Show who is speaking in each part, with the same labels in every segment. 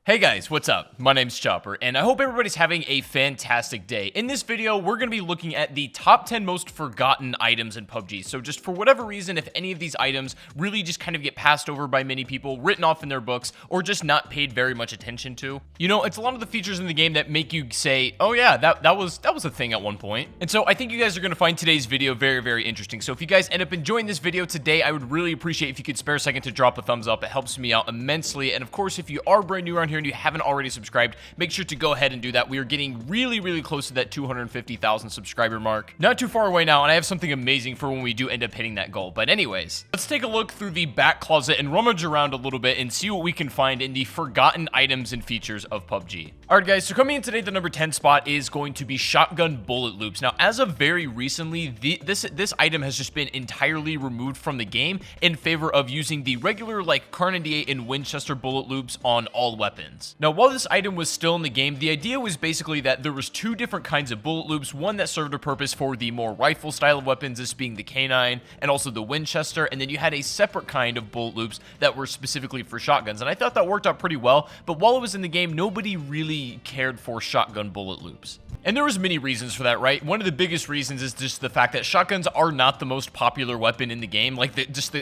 Speaker 1: Hey guys, what's up? My name's Chopper, and I hope everybody's having a fantastic day. In this video, we're going to be looking at the top 10 most forgotten items in PUBG. So just for whatever reason, if any of these items really just kind of get passed over by many people, written off in their books, or just not paid very much attention to, you know, it's a lot of the features in the game that make you say, oh yeah, that was a thing at one point. And so I think you guys are going to find today's video very, very interesting. So if you guys end up enjoying this video today, I would really appreciate if you could spare a second to drop a thumbs up. It helps me out immensely. And of course, if you are brand new around here and you haven't already subscribed, make sure to go ahead and do that. We are getting really, really close to that 250,000 subscriber mark. Not too far away now, and I have something amazing for when we do end up hitting that goal. But anyways, let's take a look through the back closet and rummage around a little bit and see what we can find in the forgotten items and features of PUBG. Alright guys, so coming in today, the number 10 spot is going to be shotgun bullet loops. Now, as of very recently, this item has just been entirely removed from the game in favor of using the regular like Kar 98 and Winchester bullet loops on all weapons. Now, while this item was still in the game, the idea was basically that there was two different kinds of bullet loops, one that served a purpose for the more rifle style of weapons, this being the K9 and also the Winchester, and then you had a separate kind of bullet loops that were specifically for shotguns, and I thought that worked out pretty well, but while it was in the game, nobody really cared for shotgun bullet loops. And there was many reasons for that, right? One of the biggest reasons is just the fact that shotguns are not the most popular weapon in the game. Like,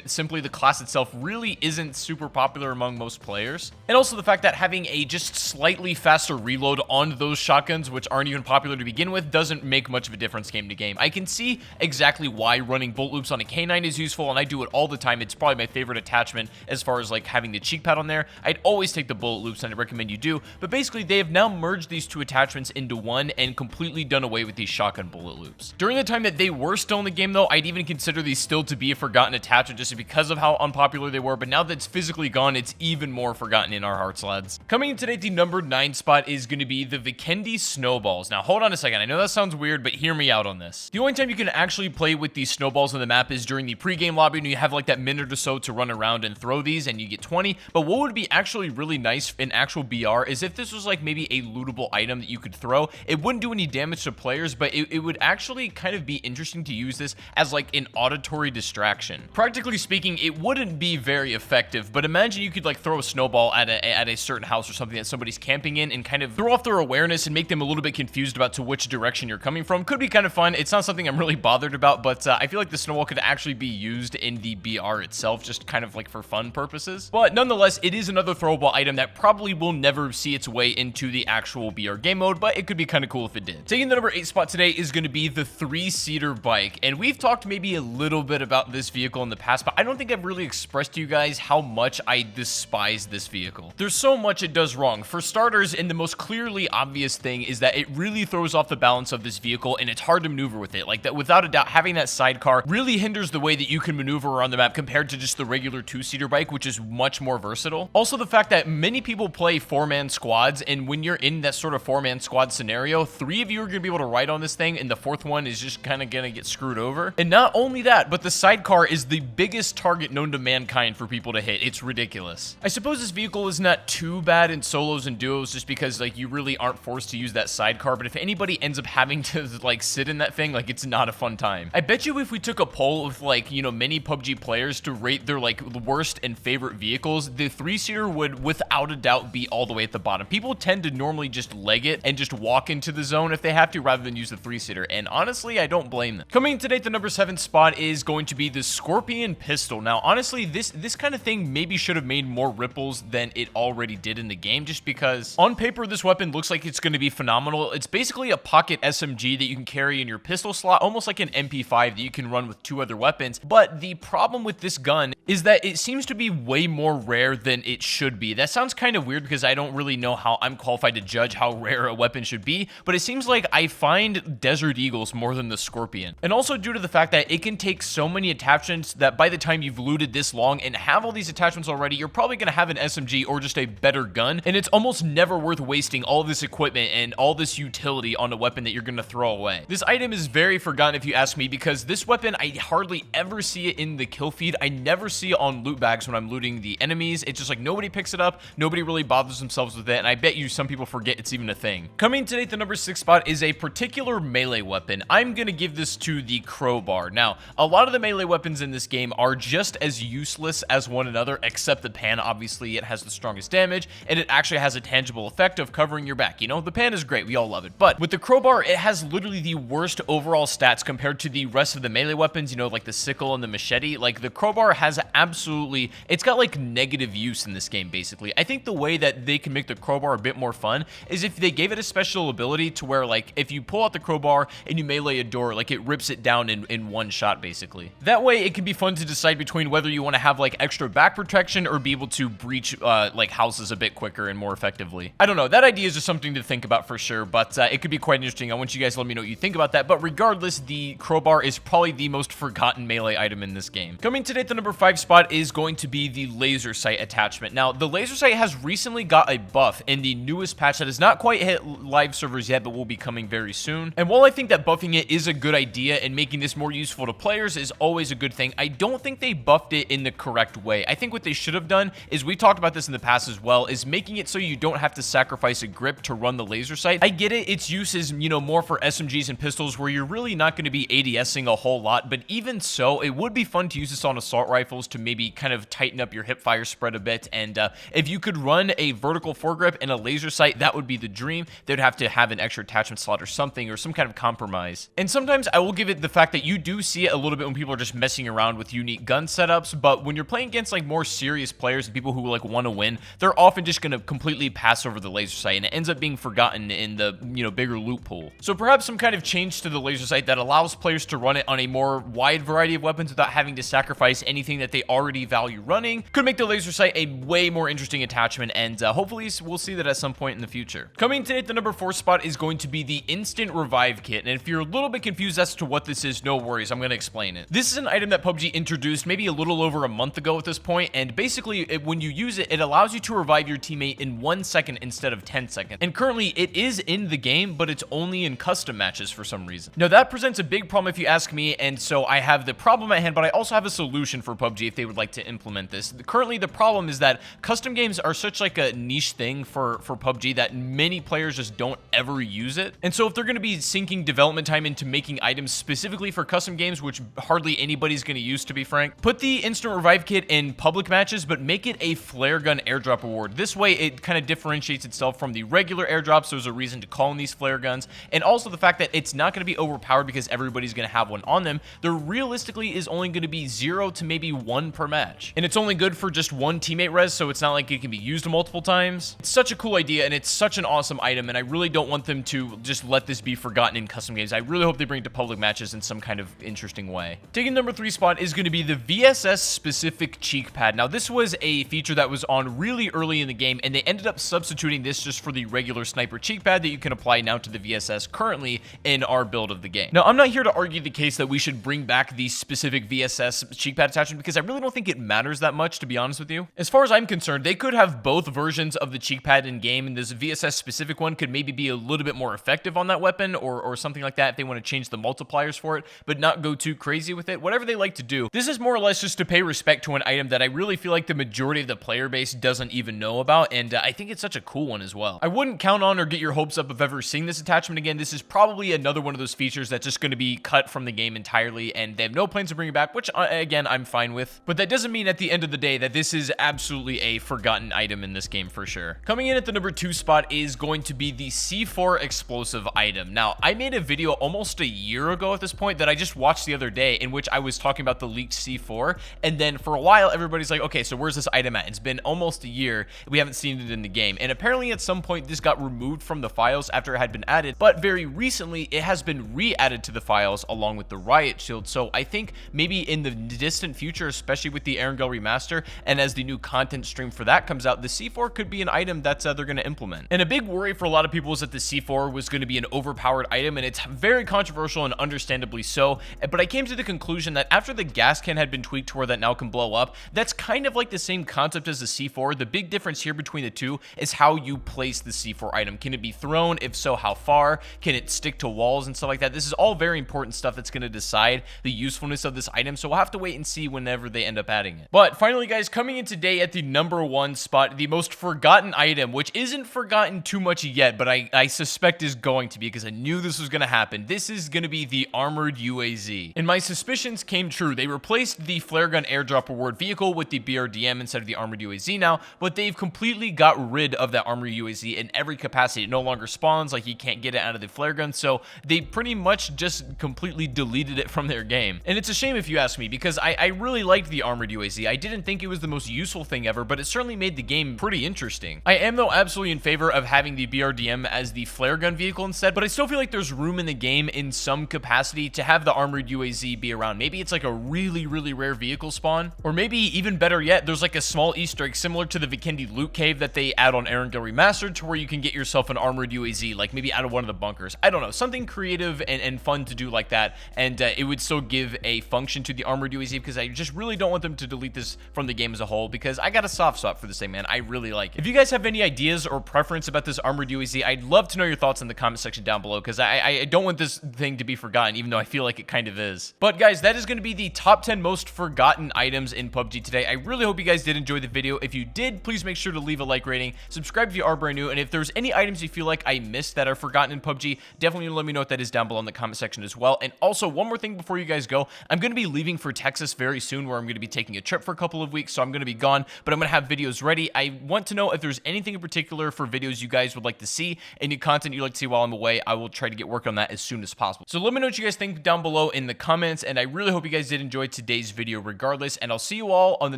Speaker 1: simply the class itself really isn't super popular among most players. And also the fact that having a just slightly faster reload on those shotguns, which aren't even popular to begin with, doesn't make much of a difference game to game. I can see exactly why running bullet loops on a K9 is useful, and I do it all the time. It's probably my favorite attachment as far as like having the Cheekpad on there. I'd always take the bullet loops, and I recommend you do. But basically, they have now merged these two attachments into one and completely done away with these shotgun bullet loops. During the time that they were still in the game though, I'd even consider these still to be a forgotten attachment just because of how unpopular they were, but now that it's physically gone, it's even more forgotten in our hearts, lads. Coming in today, the number 9 spot is going to be the Vikendi snowballs. Now hold on a second, I know that sounds weird, but hear me out on this. The only time you can actually play with these snowballs on the map is during the pre-game lobby, and you have like that minute or so to run around and throw these, and you get 20, but what would be actually really nice in actual BR is if this was like maybe a lootable item that you could throw. It wouldn't do any damage to players, but it would actually kind of be interesting to use this as like an auditory distraction. Practically speaking, it wouldn't be very effective, but imagine you could like throw a snowball at a certain house or something that somebody's camping in and kind of throw off their awareness and make them a little bit confused about to which direction you're coming from. Could be kind of fun. It's not something I'm really bothered about, but I feel like the snowball could actually be used in the BR itself, just kind of like for fun purposes. But nonetheless, it is another throwable item that probably will never see its way into the actual BR game mode, but it could be kind of cool if it did. Taking the number 8 spot today is going to be the 3-seater bike, and we've talked maybe a little bit about this vehicle in the past, but I don't think I've really expressed to you guys how much I despise this vehicle. There's so much it does wrong. For starters, and the most clearly obvious thing is that it really throws off the balance of this vehicle, and it's hard to maneuver with it. Like that, without a doubt, having that sidecar really hinders the way that you can maneuver around the map compared to just the regular 2-seater bike, which is much more versatile. Also, the fact that many people play 4-man squads, and when you're in that sort of 4-man squad scenario, 3 of you are going to be able to ride on this thing, and the 4th one is just kind of going to get screwed over. And not only that, but the sidecar is the biggest target known to mankind for people to hit. It's ridiculous. I suppose this vehicle is not too bad in solos and duos just because like you really aren't forced to use that sidecar, but if anybody ends up having to like sit in that thing, like it's not a fun time. I bet you if we took a poll of like, you know, many PUBG players to rate their like worst and favorite vehicles, the 3-seater would without a doubt be all the way at the bottom. People tend to normally just leg it and just walk into the zone if they have to rather than use the 3-seater, and honestly, I don't blame them. Coming in today, the number 7 spot is going to be the Scorpion pistol. Now, honestly, this kind of thing maybe should have made more ripples than it already did in the game, just because on paper, this weapon looks like it's going to be phenomenal. It's basically a pocket SMG that you can carry in your pistol slot, almost like an MP5 that you can run with 2 other weapons, but the problem with this gun is that it seems to be way more rare than it should be. That sounds kind of weird because I don't really know how I'm qualified to judge how rare a weapon should be, but it seems like I find Desert Eagles more than the Scorpion. And also due to the fact that it can take so many attachments that by the time you've looted this long and have all these attachments already, you're probably going to have an SMG or just a better gun, and it's almost never worth wasting all this equipment and all this utility on a weapon that you're going to throw away. This item is very forgotten if you ask me, because this weapon, I hardly ever see it in the kill feed. I never see it on loot bags when I'm looting the enemies. It's just like nobody picks it up, nobody really bothers themselves with it, and I bet you some people forget it's even a thing. Coming today at the number 6 spot is a particular melee weapon. I'm gonna give this to the crowbar. Now, a lot of the melee weapons in this game are just as useless as one another, except the pan. Obviously, it has the strongest damage, and it actually has a tangible effect of covering your back. You know, the pan is great, we all love it. But with the crowbar, it has literally the worst overall stats compared to the rest of the melee weapons, you know, like the sickle and the machete. Like, the crowbar has absolutely, it's got like negative use in this game, basically. I think the way that they can make the crowbar a bit more fun is if they gave it a special ability to where, like, if you pull out the crowbar and you melee a door, like, it rips it down in one shot, basically. That way, it can be fun to decide between whether you want to have, like, extra back protection or be able to breach, like, houses a bit quicker and more effectively. I don't know. That idea is just something to think about for sure, but it could be quite interesting. I want you guys to let me know what you think about that, but regardless, the crowbar is probably the most forgotten melee item in this game. Coming today at the number 5 spot is going to be the laser sight attachment. Now, the laser sight has recently got a buff in the newest patch that has not quite hit live servers yet, but will be coming very soon. And while I think that buffing it is a good idea and making this more useful to players is always a good thing, I don't think they buffed it in the correct way. I think what they should have done is, we talked about this in the past as well, is making it so you don't have to sacrifice a grip to run the laser sight. I get it, its use is, you know, more for SMGs and pistols where you're really not going to be ADSing a whole lot, but even so, it would be fun to use this on assault rifles to maybe kind of tighten up your hip fire spread a bit. And if you could run a vertical foregrip and a laser sight, that would be the dream. They'd have to have an extra attachment slot or something, or some kind of compromise. And sometimes I will give it the fact that you do see it a little bit when people are just messing around with unique gun setups, but when you're playing against like more serious players and people who like want to win, they're often just going to completely pass over the laser sight, and it ends up being forgotten in the, you know, bigger loot pool. So perhaps some kind of change to the laser sight that allows players to run it on a more wide variety of weapons without having to sacrifice anything that they already value running could make the laser sight a way more interesting attachment, and hopefully we'll see that at some point in the future. Coming today at the number 4 spot is going to be the instant revive kit, and if you're a little bit confused as to what this is, no worries, I'm going to explain it. This is an item that PUBG introduced maybe a little over a month ago at this point, and basically when you use it, it allows you to revive your teammate in 1 second instead of 10 seconds. And currently it is in the game, but it's only in custom matches for some reason. Now that presents a big problem if you ask me, and so I have the problem at hand, but I also have a solution for PUBG if they would like to implement this. Currently the problem is that custom games are such like a niche thing for PUBG that many players just don't ever use it. And so if they're going to be sinking development time into making items specifically for custom games, which hardly anybody's going to use, to be frank, put the instant revive kit in public matches, but make it a flare gun airdrop award. This way it kind of differentiates itself from the regular airdrops. There's a reason to call in these flare guns, and also the fact that it's not going to be overpowered because everybody's going to have one on them. There realistically is only going to be 0 to maybe 1 per match, and it's only good for just one teammate res, so it's not like it can be used multiple times. It's such a cool idea, and it's such an awesome item, and I really don't want them to just let this be forgotten in custom games. I really hope they bring it to public matches in some kind of interesting way. Taking number 3 spot is going to be the VSS specific Cheekpad. Now this was a feature that was on really early in the game, and they ended up substituting this just for the regular sniper Cheekpad that you can apply now to the VSS currently in our build of the game. Now I'm not here to argue the case that we should bring back the specific VSS Cheekpad attachment, because I really don't think it matters that much, to be honest with you. As far as I'm concerned, they could have both versions of the Cheekpad in game, and this VSS specific one could maybe be a little bit more effective on that weapon, or something like that if they want to change the multipliers for it, but not go too crazy with it. Whatever they like to do. This is more or less just to pay respect to an item that I really feel like the majority of the player base doesn't even know about, and I think it's such a cool one as well. I wouldn't count on or get your hopes up of ever seeing this attachment again. This is probably another one of those features that's just going to be cut from the game entirely, and they have no plans to bring it back, which again, I'm fine with. But that doesn't mean at the end of the day that this is absolutely a forgotten item in this game for sure. Coming in at the number 2 spot is going to be the C4 explosive item. Now, I made a video almost a year ago at this point that I just watched the other day, in which I was talking about the leaked C4, and then for a while everybody's like, okay, so where's this item at? It's been almost a year, we haven't seen it in the game, and apparently at some point this got removed from the files after it had been added, but very recently it has been re-added to the files along with the riot shield. So I think maybe in the distant future, especially with the Erangel remaster, and as the new content stream for that comes out, the C4 could be an item that they're going to implement. And a big worry for a lot of people is that the C4 was going to be an overpowered item, and it's very controversial and understandably so, but I came to the conclusion that after the gas can had been tweaked to where that now can blow up, that's kind of like the same concept as the C4. The big difference here between the two is how you place the C4 item. Can it be thrown? If so, how far? Can it stick to walls and stuff like that? This is all very important stuff that's going to decide the usefulness of this item, so we'll have to wait and see whenever they end up adding it. But finally, guys, coming in today at the number 1 spot, the most forgotten item, which isn't forgotten too much yet, but I suspect suspect is going to be, because I knew this was going to happen. This is going to be the armored UAZ. And my suspicions came true. They replaced the flare gun airdrop reward vehicle with the BRDM instead of the armored UAZ now, but they've completely got rid of that armored UAZ in every capacity. It no longer spawns, like you can't get it out of the flare gun, so they pretty much just completely deleted it from their game. And it's a shame if you ask me, because I really liked the armored UAZ. I didn't think it was the most useful thing ever, but it certainly made the game pretty interesting. I am, though, absolutely in favor of having the BRDM as the flare gun vehicle instead, but I still feel like there's room in the game in some capacity to have the armored UAZ be around. Maybe it's like a really rare vehicle spawn, or maybe even better yet, there's like a small Easter egg similar to the Vikendi loot cave that they add on Erangel Remastered, to where you can get yourself an armored UAZ, like maybe out of one of the bunkers. I don't know, something creative and fun to do like that, and it would still give a function to the armored UAZ, because I just really don't want them to delete this from the game as a whole, because I got a soft spot for this thing, man. I really like it. If you guys have any ideas or preference about this armored UAZ, I'd love to know your thoughts in the comment section down below, because I don't want this thing to be forgotten, even though I feel like it kind of is. But guys, that is going to be the top 10 most forgotten items in PUBG today. I really hope you guys did enjoy the video. If you did, please make sure to leave a like rating, subscribe if you are brand new, and if there's any items you feel like I missed that are forgotten in PUBG, definitely let me know what that is down below in the comment section as well. And also, one more thing before you guys go, I'm going to be leaving for Texas very soon, where I'm going to be taking a trip for a couple of weeks, so I'm going to be gone, but I'm going to have videos ready. I want to know if there's anything in particular for videos you guys would like to see, any content you'd like to see while I'm away. I will try to get work on that as soon as possible. So let me know what you guys think down below in the comments, and I really hope you guys did enjoy today's video regardless, and I'll see you all on the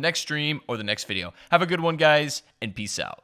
Speaker 1: next stream or the next video. Have a good one, guys, and peace out.